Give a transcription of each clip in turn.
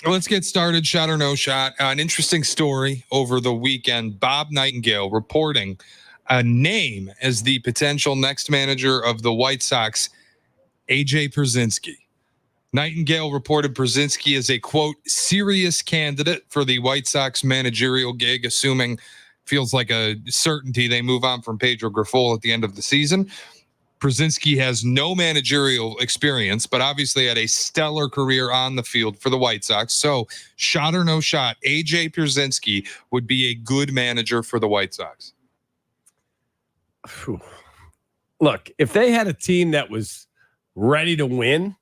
Let's get started. Shot or no shot. An interesting story over the weekend. Bob Nightingale reporting a name as the potential next manager of the White Sox, AJ Pierzynski. Nightingale reported Pierzynski as a, quote, serious candidate for the White Sox managerial gig, assuming feels like a certainty they move on from Pedro Grifol at the end of the season. Pierzynski has no managerial experience, but obviously had a stellar career on the field for the White Sox. So, shot or no shot, AJ Pierzynski would be a good manager for the White Sox. Look, if they had a team that was ready to win,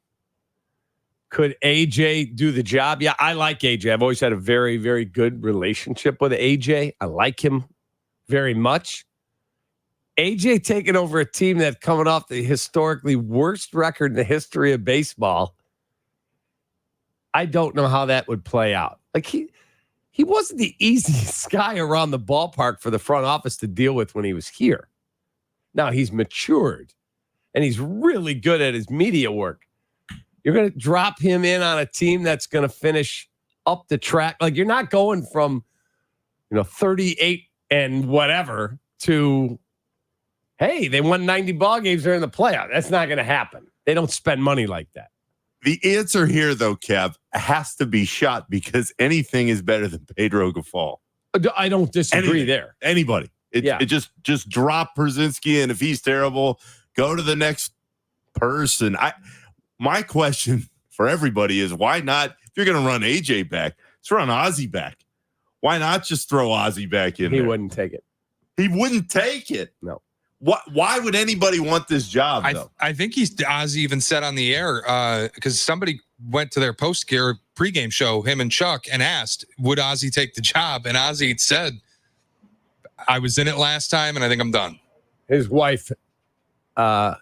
could AJ do the job? Yeah, I like AJ. I've always had a very, very good relationship with AJ. I like him very much. AJ taking over a team that's coming off the historically worst record in the history of baseball. I don't know how that would play out. Like he wasn't the easiest guy around the ballpark for the front office to deal with when he was here. Now he's matured and he's really good at his media work. You're going to drop him in on a team that's going to finish up the track. Like you're not going from, 38 and whatever to, hey, they won 90 ball games during the playoff. That's not going to happen. They don't spend money like that. The answer here, though, Kev, has to be shot because anything is better than Pedro Grifol. I don't disagree there. Anybody. It just drop Pierzynski, and if he's terrible, go to the next person. My question for everybody is why not, if you're going to run AJ back, let's run Ozzie back. Why not just throw Ozzie back in there? He wouldn't take it. He wouldn't take it? No. Why would anybody want this job, though? I think Ozzie even said on the air, because somebody went to their pregame show, him and Chuck, and asked, would Ozzie take the job? And Ozzie said, I was in it last time, and I think I'm done. His wife has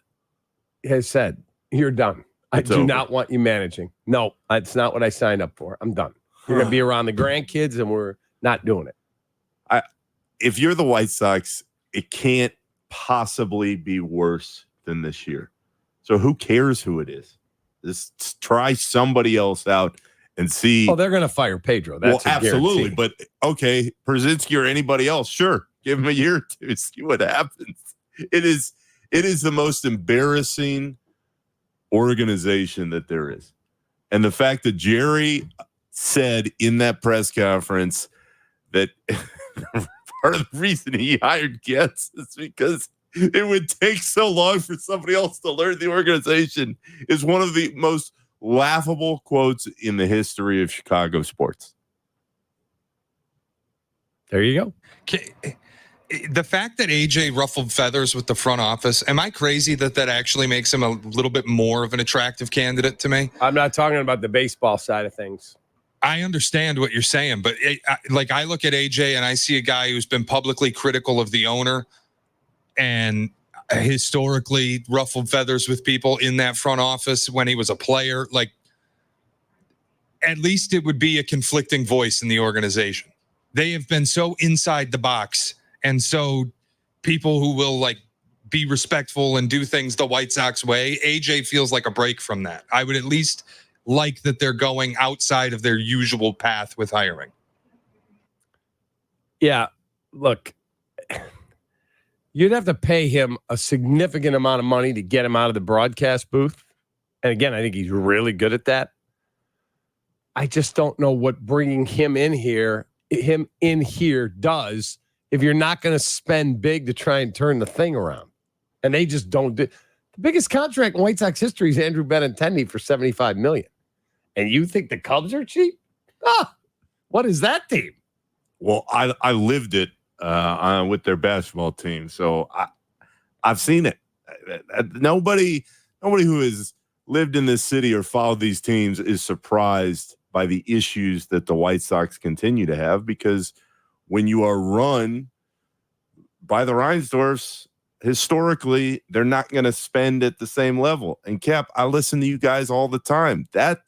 said, you're done. I do not want you managing. No, that's not what I signed up for. I'm done. You're going to be around the grandkids, and we're not doing it. If you're the White Sox, it can't possibly be worse than this year. So who cares who it is? Just try somebody else out and see. Oh, they're going to fire Pedro. That's absolutely. But okay, Pierzynski or anybody else, sure. Give him a year or two, see what happens. It is the most embarrassing organization that there is. And the fact that Jerry said in that press conference that part of the reason he hired Getz is because it would take so long for somebody else to learn the organization is one of the most laughable quotes in the history of Chicago sports. There you go. Okay. The fact that AJ ruffled feathers with the front office, am I crazy that actually makes him a little bit more of an attractive candidate to me? I'm not talking about the baseball side of things. I understand what you're saying, but I look at AJ and I see a guy who's been publicly critical of the owner and historically ruffled feathers with people in that front office when he was a player. Like, at least it would be a conflicting voice in the organization. They have been so inside the box. And so people who will be respectful and do things the White Sox way, AJ feels like a break from that. I would at least like that they're going outside of their usual path with hiring. Yeah, look, you'd have to pay him a significant amount of money to get him out of the broadcast booth. And again, I think he's really good at that. I just don't know what bringing him in here does if you're not going to spend big to try and turn the thing around. And they just don't do. The biggest contract in White Sox history is Andrew Benintendi for $75 million. And you think the Cubs are cheap? What is that team? Well, I lived it with their basketball team, so I've seen it. Nobody who has lived in this city or followed these teams is surprised by the issues that the White Sox continue to have, because when you are run by the Reinsdorfs, historically, they're not going to spend at the same level. And Cap, I listen to you guys all the time. That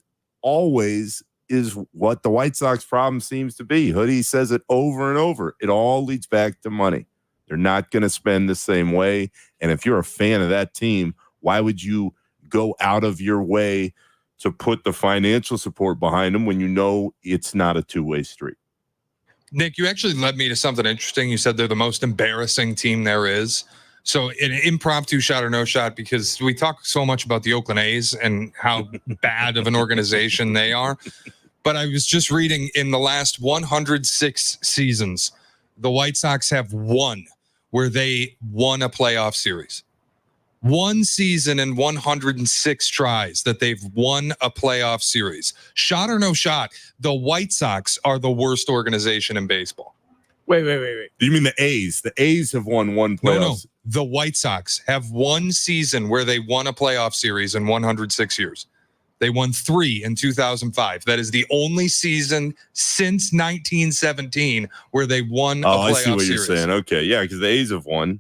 always is what the White Sox problem seems to be. Hoodie says it over and over. It all leads back to money. They're not going to spend the same way. And if you're a fan of that team, why would you go out of your way to put the financial support behind him when you know it's not a two-way street. Nick, you actually led me to something interesting. You said they're the most embarrassing team there is. So an impromptu shot or no shot, because we talk so much about the Oakland A's and how bad of an organization they are. But I was just reading, in the last 106 seasons, the White Sox have one where they won a playoff series. One season and 106 tries that they've won a playoff series. Shot or no shot, the White Sox are the worst organization in baseball. Wait. You mean the A's? The A's have won one playoff. No. The White Sox have one season where they won a playoff series in 106 years. They won 3 in 2005. That is the only season since 1917 where they won a playoff series. I see what you're saying. Okay, yeah, because the A's have won.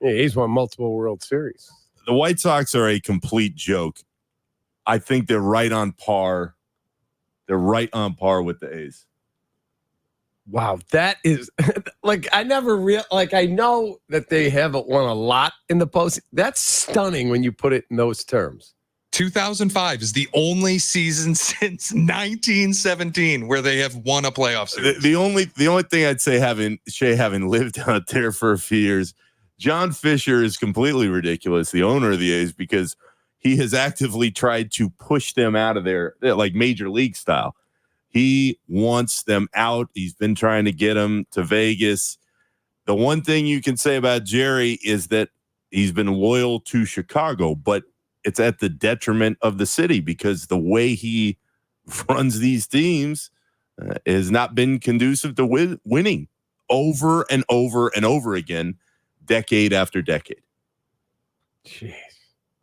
He's won multiple World Series. The White Sox are a complete joke. I think they're right on par. They're right on par with the A's. Wow, that is like I know that they haven't won a lot in the post. That's stunning when you put it in those terms. 2005 is the only season since 1917 where they have won a playoff series. The only thing I'd say, having lived out there for a few years, John Fisher is completely ridiculous, the owner of the A's, because he has actively tried to push them out of there, like major league style. He wants them out. He's been trying to get them to Vegas. The one thing you can say about Jerry is that he's been loyal to Chicago, but it's at the detriment of the city because the way he runs these teams has not been conducive to winning over and over and over again, decade after decade. Jeez,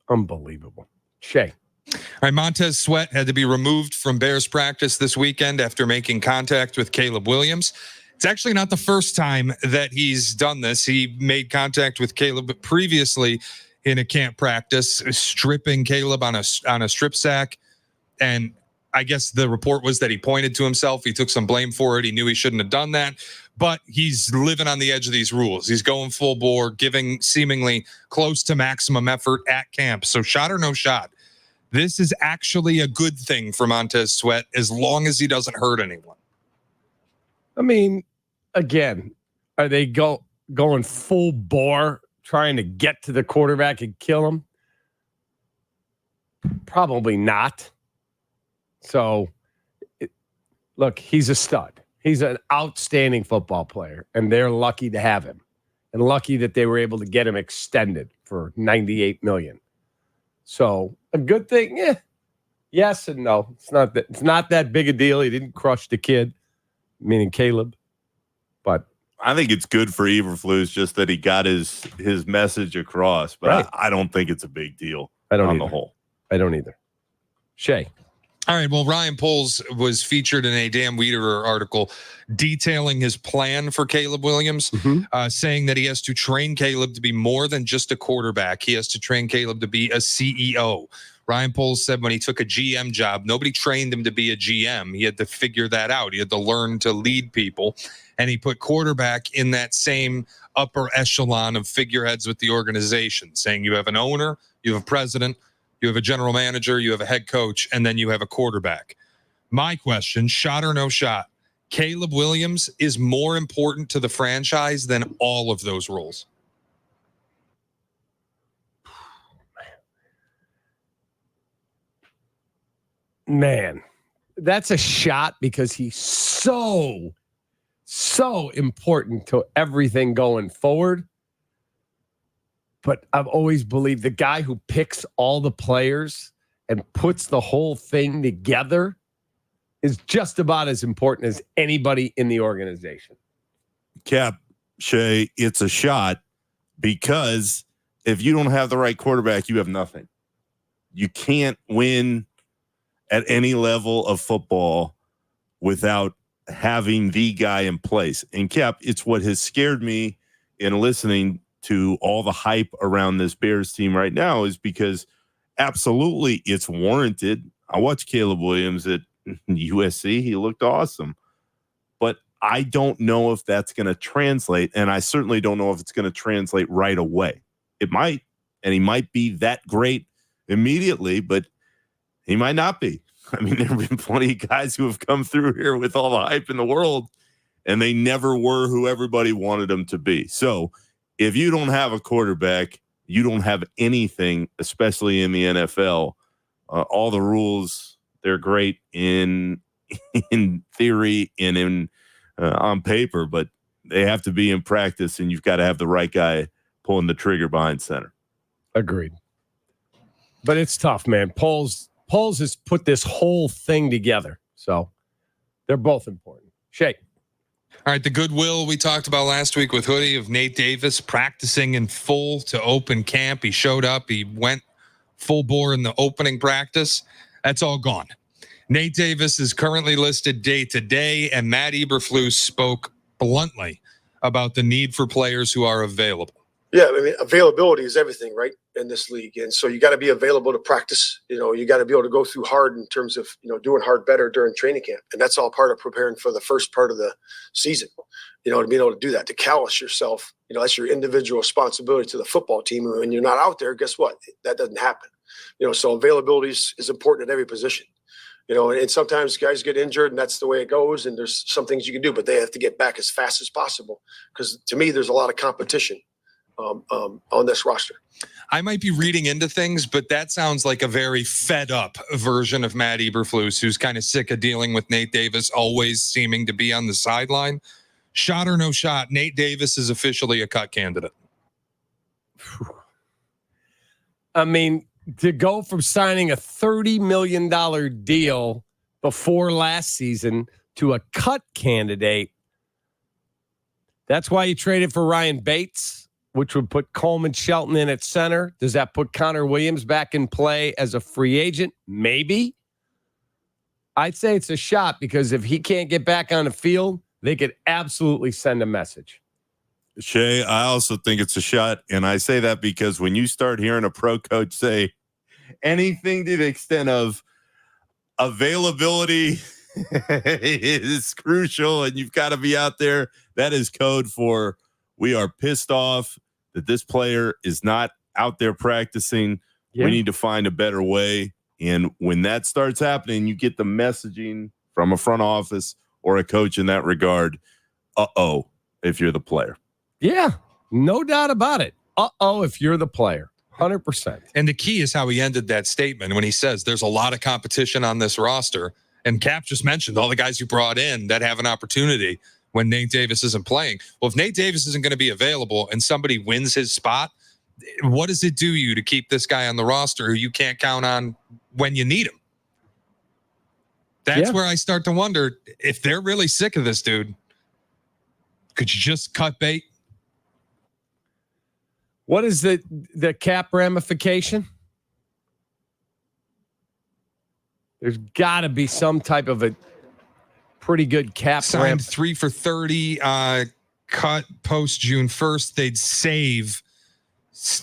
unbelievable. Shay. All right, Montez Sweat had to be removed from Bears practice this weekend after making contact with Caleb Williams. It's actually not the first time that he's done this. He made contact with Caleb previously in a camp practice, stripping Caleb on a strip sack. And I guess the report was that he pointed to himself. He took some blame for it. He knew he shouldn't have done that. But he's living on the edge of these rules. He's going full bore, giving seemingly close to maximum effort at camp. So shot or no shot, this is actually a good thing for Montez Sweat as long as he doesn't hurt anyone. I mean, again, are they going full bore trying to get to the quarterback and kill him? Probably not. So, look, he's a stud. He's an outstanding football player, and they're lucky to have him, and lucky that they were able to get him extended for $98 million. So, a good thing, yes and no. It's not that big a deal. He didn't crush the kid, meaning Caleb, but I think it's good for Eberflus just that he got his message across, but right. I don't think it's a big deal on the whole. I don't either. Shay. All right. Well, Ryan Poles was featured in a Dan Wiederer article detailing his plan for Caleb Williams, saying that he has to train Caleb to be more than just a quarterback. He has to train Caleb to be a CEO. Ryan Poles said when he took a GM job, nobody trained him to be a GM. He had to figure that out. He had to learn to lead people. And he put quarterback in that same upper echelon of figureheads with the organization, saying you have an owner, you have a president, you have a general manager, you have a head coach, and then you have a quarterback. My question, shot or no shot, Caleb Williams is more important to the franchise than all of those roles. Man, that's a shot because he's so important to everything going forward. But I've always believed the guy who picks all the players and puts the whole thing together is just about as important as anybody in the organization. Cap, Shay, it's a shot because if you don't have the right quarterback, you have nothing. You can't win at any level of football without having the guy in place. And Cap, it's what has scared me in listening to all the hype around this Bears team right now is because absolutely it's warranted. I watched Caleb Williams at USC. He looked awesome. But I don't know if that's going to translate, and I certainly don't know if it's going to translate right away. It might, and he might be that great immediately, but He might not be. I mean, there have been plenty of guys who have come through here with all the hype in the world, and they never were who everybody wanted them to be. So if you don't have a quarterback, you don't have anything, especially in the NFL. All the rules, they're great in theory and in on paper, but they have to be in practice, and you've got to have the right guy pulling the trigger behind center. Agreed. But it's tough, man. Poles has put this whole thing together. So they're both important. Shay. All right, the goodwill we talked about last week with Hoodie of Nate Davis practicing in full to open camp. He showed up. He went full bore in the opening practice. That's all gone. Nate Davis is currently listed day to day, and Matt Eberflus spoke bluntly about the need for players who are available. Yeah, I mean, availability is everything, right, in this league. And so you got to be available to practice. You got to be able to go through hard in terms of, doing hard better during training camp. And that's all part of preparing for the first part of the season, to be able to do that, to callous yourself. That's your individual responsibility to the football team. And when you're not out there, guess what? That doesn't happen. So availability is important at every position. And sometimes guys get injured, and that's the way it goes. And there's some things you can do, but they have to get back as fast as possible. Because to me, there's a lot of competition on this roster. I might be reading into things, but that sounds like a very fed up version of Matt Eberflus, who's kind of sick of dealing with Nate Davis always seeming to be on the sideline. Shot or no shot, Nate Davis is officially a cut candidate. I mean, to go from signing a $30 million deal before last season to a cut candidate, that's why you traded for Ryan Bates, which would put Coleman Shelton in at center. Does that put Connor Williams back in play as a free agent? Maybe. I'd say it's a shot, because if he can't get back on the field, they could absolutely send a message. Shay, I also think it's a shot. And I say that because when you start hearing a pro coach say anything to the extent of availability is crucial and you've got to be out there, that is code for we are pissed off that this player is not out there practicing. Yeah. We need to find a better way. And when that starts happening, you get the messaging from a front office or a coach in that regard. If you're the player. Yeah, no doubt about it. If you're the player. 100%. And the key is how he ended that statement when he says there's a lot of competition on this roster. And Cap just mentioned all the guys you brought in that have an opportunity when Nate Davis isn't playing. Well, if Nate Davis isn't going to be available and somebody wins his spot, what does it do you to keep this guy on the roster who you can't count on when you need him? That's where I start to wonder if they're really sick of this dude. Could you just cut bait? What is the cap ramification? There's got to be some type of a pretty good cap. Signed 3 for $30. Cut post June 1st. They'd save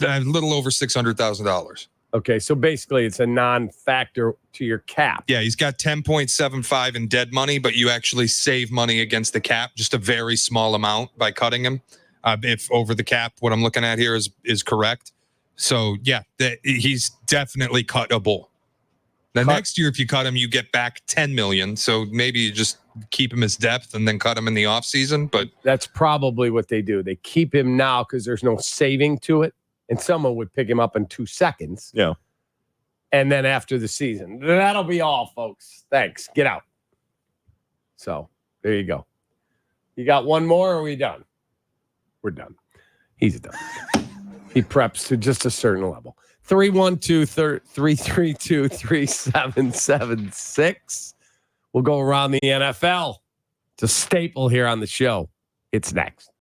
a little over $600,000. Okay, so basically it's a non-factor to your cap. Yeah, he's got 10.75 in dead money, but you actually save money against the cap, just a very small amount by cutting him. If over the cap, what I'm looking at here is correct. So yeah, he's definitely cuttable. Next year, if you cut him, you get back $10 million. So maybe you just keep him as depth and then cut him in the offseason. But that's probably what they do. They keep him now because there's no saving to it. And someone would pick him up in 2 seconds. Yeah. And then after the season, that'll be all, folks. Thanks. Get out. So there you go. You got one more, or are we done? We're done. He's done. He preps to just a certain level. 312-332-3776. We'll go around the NFL. It's a staple here on the show. It's next.